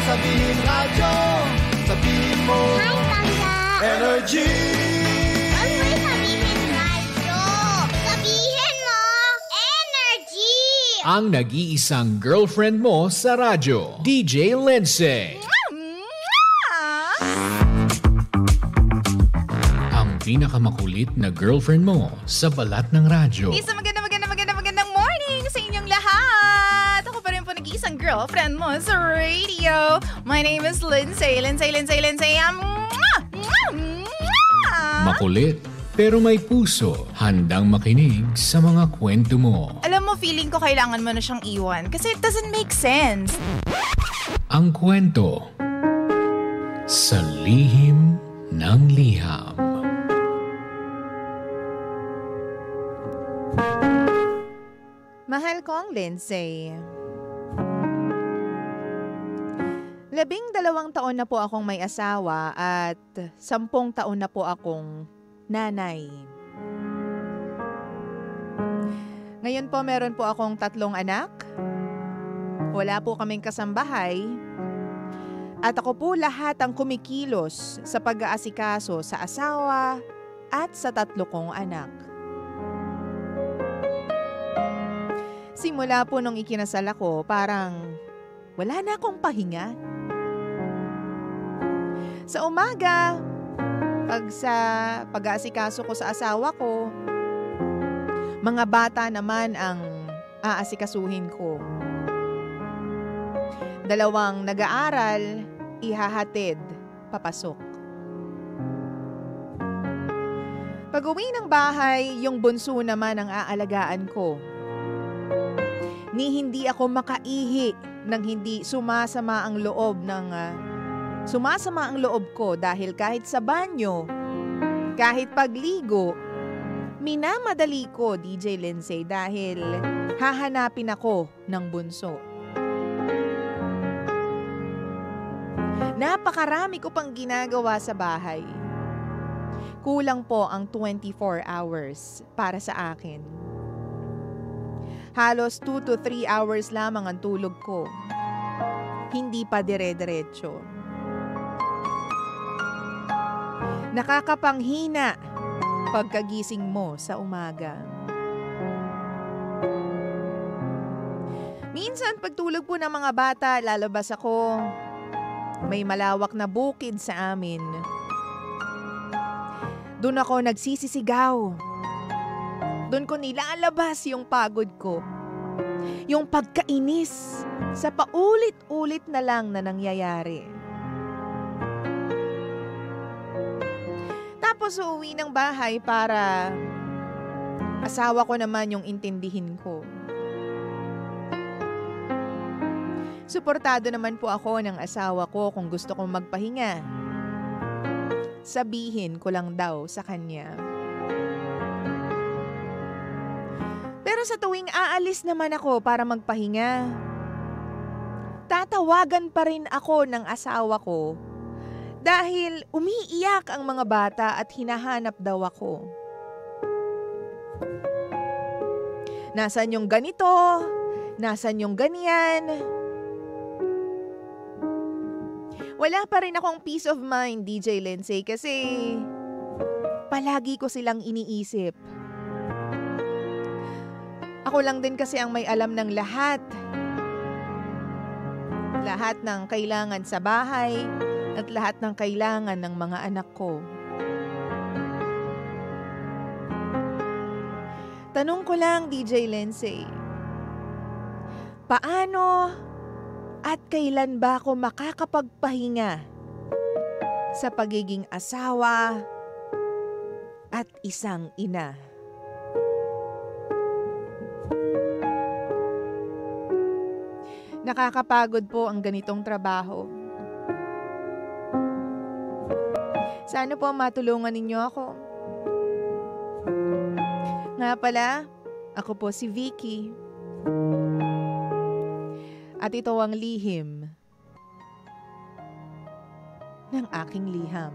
sabihin radyo, sabihin mo Hi, Tangga! energy. Huwag mo sabihin radyo, sabihin mo energy! Ang nag-iisang girlfriend mo sa radyo, DJ Lindsay. Ang pinakamakulit na girlfriend mo sa balat ng radyo. Isang magandang morning sa inyong lahat. Ako pa rin po nag-iisang girlfriend mo sa radio. My name is Lindsay. Makulit, pero may puso. Handang makinig sa mga kwento mo. Alam mo, feeling ko kailangan mo na siyang iwan kasi it doesn't make sense. Ang kwento sa lihim ng liham. Mahal ko ang Lindsay. 12 taon na po akong may asawa at 10 taon na po akong nanay. Ngayon po meron po akong 3 anak. Wala po kaming kasambahay. At ako po lahat ang kumikilos sa pag-aasikaso sa asawa at sa 3 kong anak. Simula po nung ikinasal ako, parang wala na akong pahinga. Sa umaga, sa pag-aasikaso ko sa asawa ko, mga bata naman ang aasikasuhin ko. 2 nag-aaral, ihahatid, papasok. Pag-uwi ng bahay, yung bunso naman ang aalagaan ko. Ni hindi ako makaihi nang hindi sumasama ang loob ko dahil kahit sa banyo, kahit pagligo, minamadali ko, DJ Lindsay, dahil hahanapin ako ng bunso. Napakarami ko pang ginagawa sa bahay. Kulang po ang 24 hours para sa akin. Halos 2 to 3 hours lamang ang tulog ko. Hindi pa dire-diretso. Nakakapanghina pagkagising mo sa umaga. Minsan pagtulog po ng mga bata, lalabas ako. May malawak na bukid sa amin. Doon ako nagsisisigaw. Doon ko nilalabas yung pagod ko. Yung pagkainis sa paulit-ulit na lang na nangyayari. Tapos uuwi ng bahay para asawa ko naman yung intindihin ko. Suportado naman po ako ng asawa ko kung gusto kong magpahinga. Sabihin ko lang daw sa kanya. Pero sa tuwing aalis naman ako para magpahinga, tatawagan pa rin ako ng asawa ko dahil umiiyak ang mga bata at hinahanap daw ako. Nasaan yung ganito? Nasaan yung ganyan? Wala pa rin akong peace of mind, DJ Lindsay, kasi palagi ko silang iniisip. Ako lang din kasi ang may alam ng lahat. Lahat ng kailangan sa bahay at lahat ng kailangan ng mga anak ko. Tanong ko lang, DJ Lindsay, paano at kailan ba ako makakapagpahinga sa pagiging asawa at isang ina? Nakakapagod po ang ganitong trabaho. Sana po matulungan ninyo ako. Nga pala, ako po si Vicky. At ito ang lihim ng aking liham.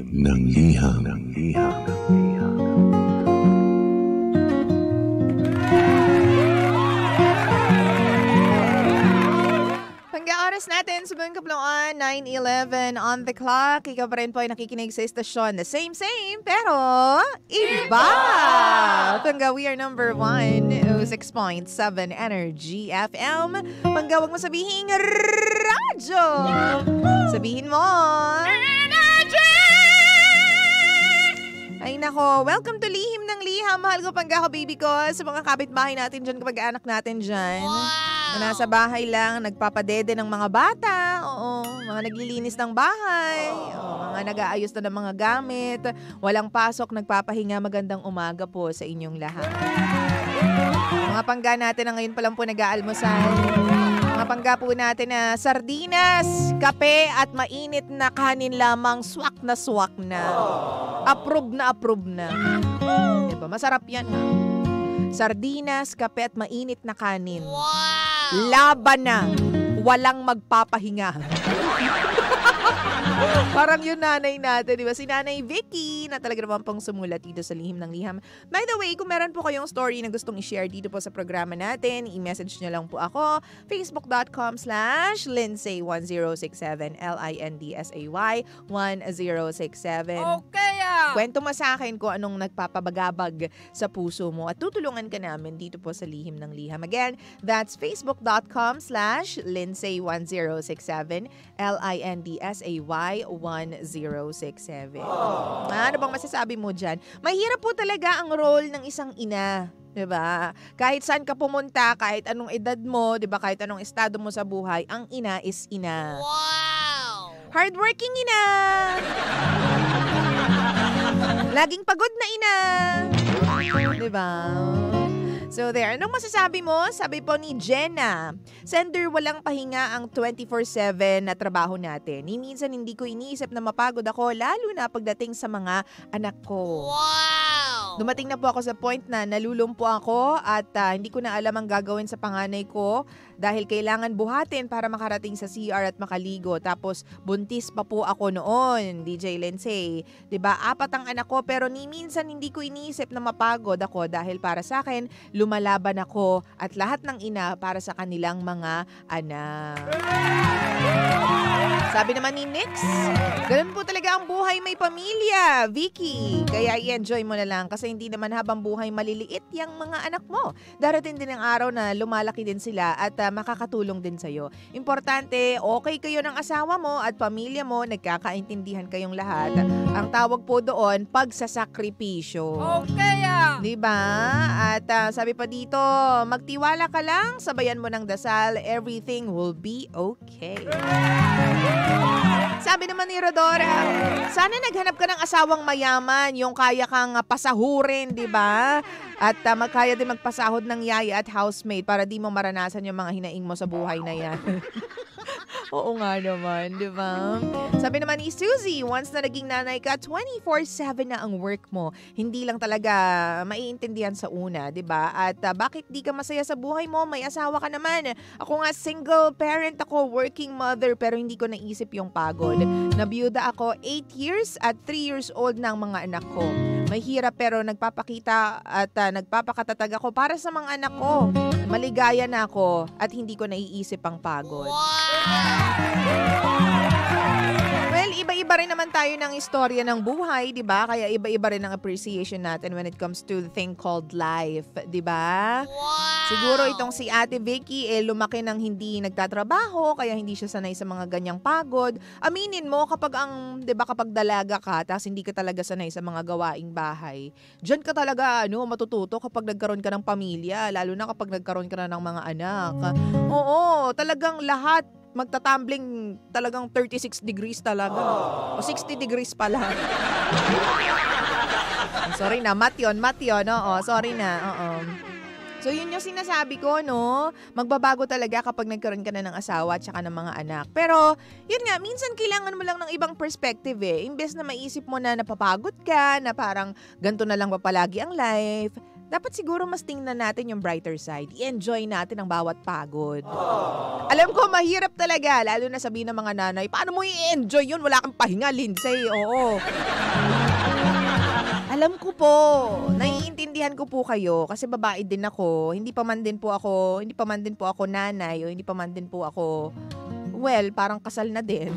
ng liham. Pagka-oras natin sa buong kaploan, 9:11 on the clock. Ikaw pa rin po ay nakikinig sa estasyon. The same, pero iba! Pagka we are number 1, 6.7 Energy FM. Pagka wag mo sabihin radyo. Sabihin mo Energy! Ay nako, welcome to Lihim ng Liham. Mahal ko pangga ko, baby ko. Sa mga kapitbahay natin dyan, kapag anak natin dyan. Na nasa bahay lang, nagpapadede ng mga bata. Oo, mga naglilinis ng bahay. Oo, mga nag-aayos na ng mga gamit. Walang pasok, nagpapahinga. Magandang umaga po sa inyong lahat. Mga pangga natin na ngayon pa lang po nag-aalmusal. Mga pangga po natin na sardinas, kape at mainit na kanin lamang. Swak na. Approve na. Diba? Masarap yan ha. Sardinas, kape at mainit na kanin. Wow! Laban na. Walang magpapahinga. Parang yung nanay natin, di ba? Si Nanay Vicky na talaga naman pong sumulat dito sa Lihim ng Liham. By the way, kung meron po kayong story na gustong i-share dito po sa programa natin, i-message nyo lang po ako. Facebook.com/Lindsay1067 LINDSAY1067. Okay. Kwento mo sa akin kung anong nagpapabagabag sa puso mo at tutulungan ka namin dito po sa Lihim ng Liham. Again, that's Facebook.com/Lindsay1067 LINDSAY1067. Ano bang masasabi mo dyan? Mahirap po talaga ang role ng isang ina. Diba? Kahit saan ka pumunta, kahit anong edad mo, diba? Kahit anong estado mo sa buhay, ang ina is ina. Wow! Hardworking ina! Laging pagod na ina! Diba? So there, anong masasabi mo? Sabi po ni Jenna, sender, walang pahinga ang 24/7 na trabaho natin. Minsan hindi ko iniisip na mapagod ako, lalo na pagdating sa mga anak ko. Wow! Dumating na po ako sa point na nalulumpo ako at hindi ko na alam ang gagawin sa panganay ko dahil kailangan buhatin para makarating sa CR at makaligo. Tapos buntis pa po ako noon, DJ Lindsay. 'Di ba? 4 ang anak ko pero ni minsan hindi ko iniisip na mapagod ako dahil para sa akin lumalaban ako at lahat ng ina para sa kanilang mga anak. Sabi naman ni Nix, ganun po talaga ang buhay may pamilya, Vicky. Kaya i-enjoy mo na lang kasi hindi naman habang buhay maliliit yung mga anak mo. Darating din ang araw na lumalaki din sila at makakatulong din sa'yo. Importante, okay kayo ng asawa mo at pamilya mo, nagkakaintindihan kayong lahat. Ang tawag po doon, pagsasakripisyo. Okay. Diba? At sabi pa dito, magtiwala ka lang, sabayan mo ng dasal, everything will be okay. Sabi naman ni Rodora, sana naghanap ka ng asawang mayaman, yung kaya kang pasahurin, di ba? At kaya din magpasahod ng yaya at housemate para di mo maranasan yung mga hinaing mo sa buhay na yan. Oo nga naman, di ba? Sabi naman ni Suzy, once na naging nanay ka, 24/7 na ang work mo. Hindi lang talaga maiintindihan sa una, di ba? At bakit di ka masaya sa buhay mo? May asawa ka naman. Ako nga, single parent ako, working mother, pero hindi ko naisip yung pagod. Nabiyuda ako 8 years at 3 years old na ang mga anak ko. Mahirap pero nagpapakita at nagpapakatatag ako para sa mga anak ko. Maligaya na ako at hindi ko naiisip ang pagod. Well, iba-iba rin naman tayo ng istorya ng buhay, di ba? Kaya iba-iba rin ang appreciation natin when it comes to the thing called life, di ba? Wow! Siguro itong si Ate Vicky, lumaki ng hindi nagtatrabaho, kaya hindi siya sanay sa mga ganyang pagod. Aminin mo, kapag di ba, kapag dalaga ka, tapos hindi ka talaga sanay sa mga gawaing bahay, diyan ka talaga, matututo kapag nagkaroon ka ng pamilya, lalo na kapag nagkaroon ka na ng mga anak. Oo, talagang lahat magtatumbling talagang 36 degrees talaga. O 60 degrees pala. Sorry na, mat yun. Oo, sorry na. Oo. So yun yung sinasabi ko, no? Magbabago talaga kapag nagkaroon ka na ng asawa at saka ng mga anak. Pero, yun nga, minsan kailangan mo lang ng ibang perspective eh. Imbes na maisip mo na napapagod ka, na parang ganito na lang ba palagi ang life, dapat siguro mas tingnan natin yung brighter side. I-enjoy natin ang bawat pagod. Alam ko, mahirap talaga. Lalo na sabihin ng mga nanay, paano mo i-enjoy yun? Wala kang pahinga, Lindsay. Oo. Alam ko po, naiintindihan ko po kayo kasi babae din ako. Hindi pa man din po ako nanay o hindi pa man din po ako, well, parang kasal na din.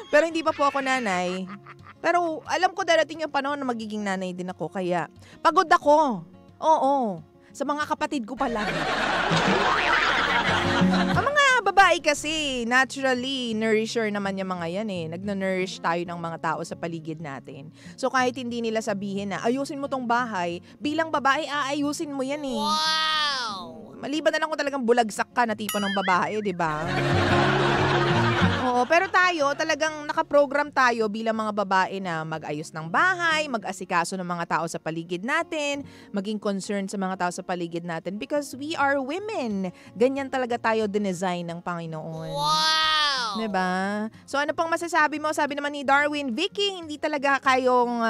Pero hindi pa po ako nanay. Pero alam ko darating yung panahon na magiging nanay din ako. Kaya pagod ako. Oo. Sa mga kapatid ko pala. Ang mga babae kasi, naturally, nourisher naman yung mga yan eh. Nagna-nourish tayo ng mga tao sa paligid natin. So kahit hindi nila sabihin na, ayusin mo tong bahay, bilang babae, aayusin mo yan eh. Wow! Maliban na lang kung talagang bulagsak ka na tipo ng babae, di ba? Oo, pero tayo, talagang nakaprogram tayo bilang mga babae na mag-ayos ng bahay, mag-asikaso ng mga tao sa paligid natin, maging concerned sa mga tao sa paligid natin because we are women. Ganyan talaga tayo dinesign ng Panginoon. Wow! Diba? So ano pang masasabi mo? Sabi naman ni Darwin, Vicky, hindi talaga kayong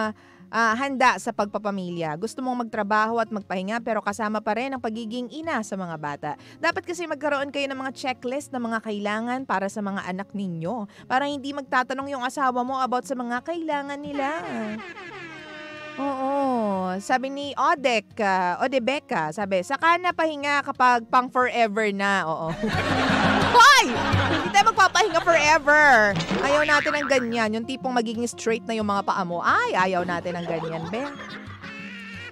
handa sa pagpapamilya. Gusto mong magtrabaho at magpahinga pero kasama pa rin ang pagiging ina sa mga bata. Dapat kasi magkaroon kayo ng mga checklist na mga kailangan para sa mga anak ninyo. Para hindi magtatanong yung asawa mo about sa mga kailangan nila. Oo. Sabi ni Odebeka, sabi, saka na pahinga kapag pang forever na. Oo. Hoy! Hindi tayo magpapahinga forever. Ayaw natin ng ganyan. Yung tipong magiging straight na yung mga paa mo. Ay, ayaw natin ng ganyan, be.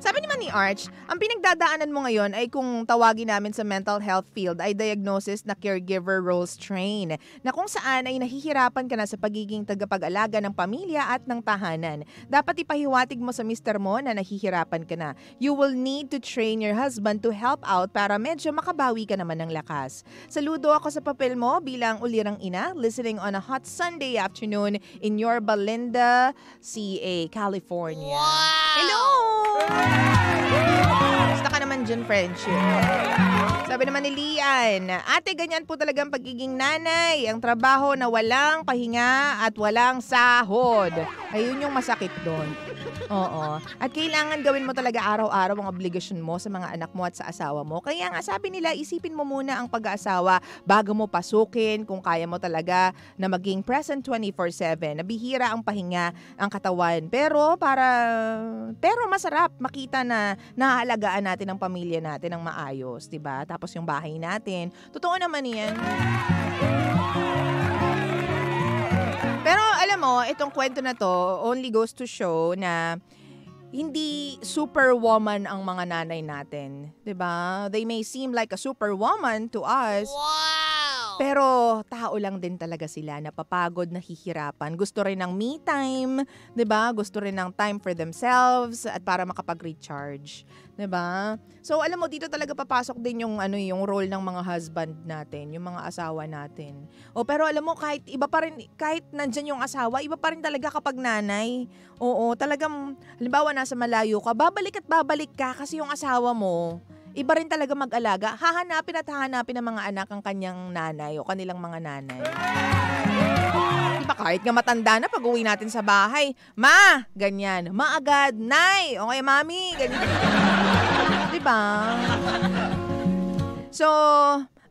Sabi naman ni Arch, ang pinagdadaanan mo ngayon ay kung tawagin namin sa mental health field ay diagnosis na caregiver role strain na kung saan ay nahihirapan ka na sa pagiging tagapag-alaga ng pamilya at ng tahanan. Dapat ipahiwatig mo sa mister mo na nahihirapan ka na. You will need to train your husband to help out para medyo makabawi ka naman ng lakas. Saludo ako sa papel mo bilang ulirang ina, listening on a hot Sunday afternoon in Yorba Linda, CA, California. Wow! Hello! Basta ka naman dyan, friendship. Sabi naman ni Lian, ate, ganyan po talagang pagiging nanay. Ang trabaho na walang pahinga at walang sahod. Ayun yung masakit doon. Oo. At kailangan gawin mo talaga araw-araw ang obligasyon mo sa mga anak mo at sa asawa mo. Kaya nga sabi nila, isipin mo muna ang pag-aasawa bago mo pasukin kung kaya mo talaga na maging present 24/7. Nabihira ang pahinga, ang katawan. Pero masarap makita na nahaalagaan natin ang pamilya natin ng maayos, 'di ba? Tapos yung bahay natin. Totoo naman 'yan. Pero alam mo, itong kwento na to only goes to show na hindi superwoman ang mga nanay natin. 'Di ba? They may seem like a superwoman to us. Wow! Pero tao lang din talaga sila, napapagod, nahihirapan. Gusto rin ng me time, 'di ba? Gusto rin ng time for themselves at para makapag-recharge, 'di ba? So alam mo, dito talaga papasok din yung yung role ng mga husband natin, yung mga asawa natin. Pero alam mo, kahit iba pa rin, kahit nandiyan yung asawa, iba pa rin talaga kapag nanay. Oo, talagang halimbawa nasa malayo ka, babalik at babalik ka kasi yung asawa mo iba rin talaga mag-alaga. Hahanapin ng mga anak ang kanyang nanay o kanilang mga nanay. Diba kahit nga matanda na pag uwi natin sa bahay, ma, ganyan, ma agad, nay, okay mami, ganyan. Diba? So,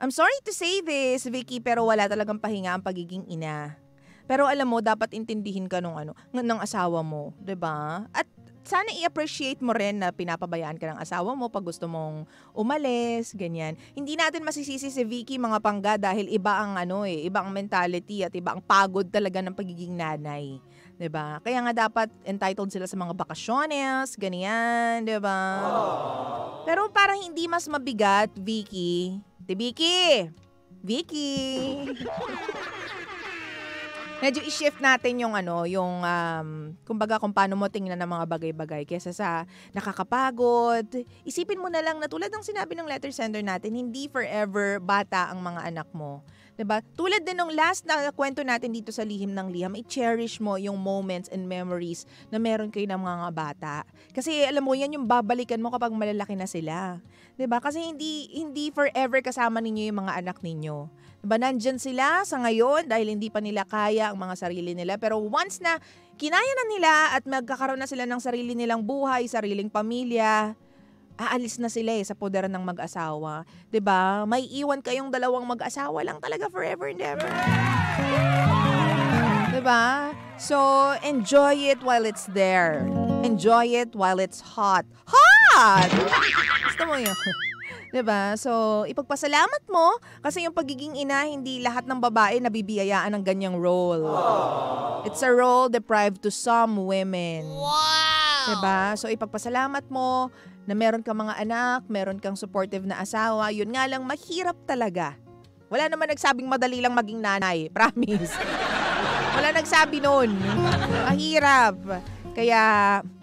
I'm sorry to say this, Vicky, pero wala talagang pahinga ang pagiging ina. Pero alam mo, dapat intindihin ka ng asawa mo, 'di ba? At sana i-appreciate mo rin na pinapabayaan ka ng asawa mo pag gusto mong umalis, ganyan. Hindi natin masisisi si Vicky, mga pangga, dahil iba ang iba ang mentality at iba ang pagod talaga ng pagiging nanay, 'di ba? Kaya nga dapat entitled sila sa mga bakasyones, ganyan, 'di ba? Pero para hindi mas mabigat, Vicky. Medyo i-shift natin yung kumbaga kung paano mo tingnan ng mga bagay-bagay kesa sa nakakapagod. Isipin mo na lang na tulad ng sinabi ng letter sender natin, hindi forever bata ang mga anak mo. 'Di ba? Tulad din ng last na kwento natin dito sa Lihim ng Liham, i-cherish mo yung moments and memories na meron kayo ng mga bata. Kasi alam mo, yan yung babalikan mo kapag malalaki na sila. 'Di ba? Kasi hindi forever kasama ninyo yung mga anak ninyo. Diba, nandyan sila sa ngayon dahil hindi pa nila kaya ang mga sarili nila. Pero once na kinaya na nila at magkakaroon na sila ng sarili nilang buhay, sariling pamilya, aalis na sila sa poder ng mag-asawa. 'Di ba? May iwan kayong dalawang mag-asawa lang talaga forever and ever. 'Di ba? So, enjoy it while it's there. Enjoy it while it's hot. Hot! Gusto mo yun? 'Di ba? So, ipagpasalamat mo kasi yung pagiging ina, hindi lahat ng babae nabibiyayaan ng ganyang role. It's a role deprived to some women. Wow! 'Di ba? So, ipagpasalamat mo na meron kang mga anak, meron kang supportive na asawa. Yun nga lang, mahirap talaga. Wala naman nagsabing madali lang maging nanay. Promise. Wala nagsabi nun. Mahirap. Kaya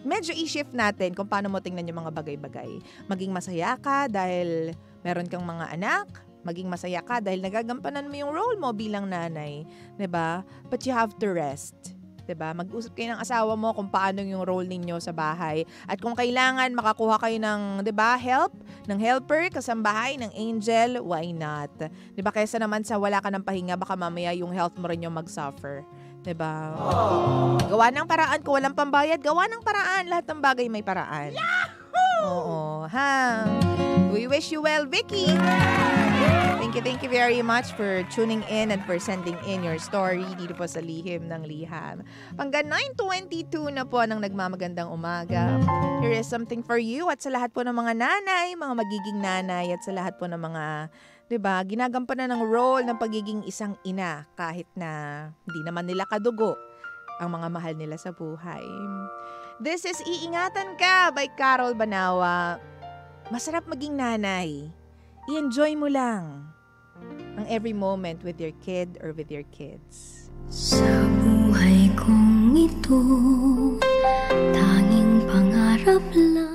medyo i-shift natin kung paano mo tingnan yung mga bagay-bagay. Maging masaya ka dahil meron kang mga anak. Maging masaya ka dahil nagagampanan mo yung role mo bilang nanay. 'Di ba? But you have to rest. 'Di ba? Mag-usap kayo ng asawa mo kung paano yung role ninyo sa bahay. At kung kailangan makakuha kayo ng, 'di ba, help, ng helper, kasambahay, ng angel, why not? 'Di ba? Kaysa naman sa wala ka ng pahinga, baka mamaya yung health mo rin yung mag-suffer. 'Di ba? Gawa ng paraan, kung walang pambayad, gawa ng paraan. Lahat ng bagay may paraan. Yahoo! Oo, ha. We wish you well, Vicky. Thank you very much for tuning in and for sending in your story dito po sa Lihim ng Liham. Hanggang 9:22 na po ng nagmamagandang umaga. Here is something for you at sa lahat po ng mga nanay, mga magiging nanay at sa lahat po ng mga, 'di ba, ginagampanan ng role ng pagiging isang ina kahit na hindi naman nila kadugo ang mga mahal nila sa buhay. This is Iingatan Ka by Carol Banawa. Masarap maging nanay. I-enjoy mo lang ang every moment with your kid or with your kids. Sa buhay kong ito, tanging pangarap lang.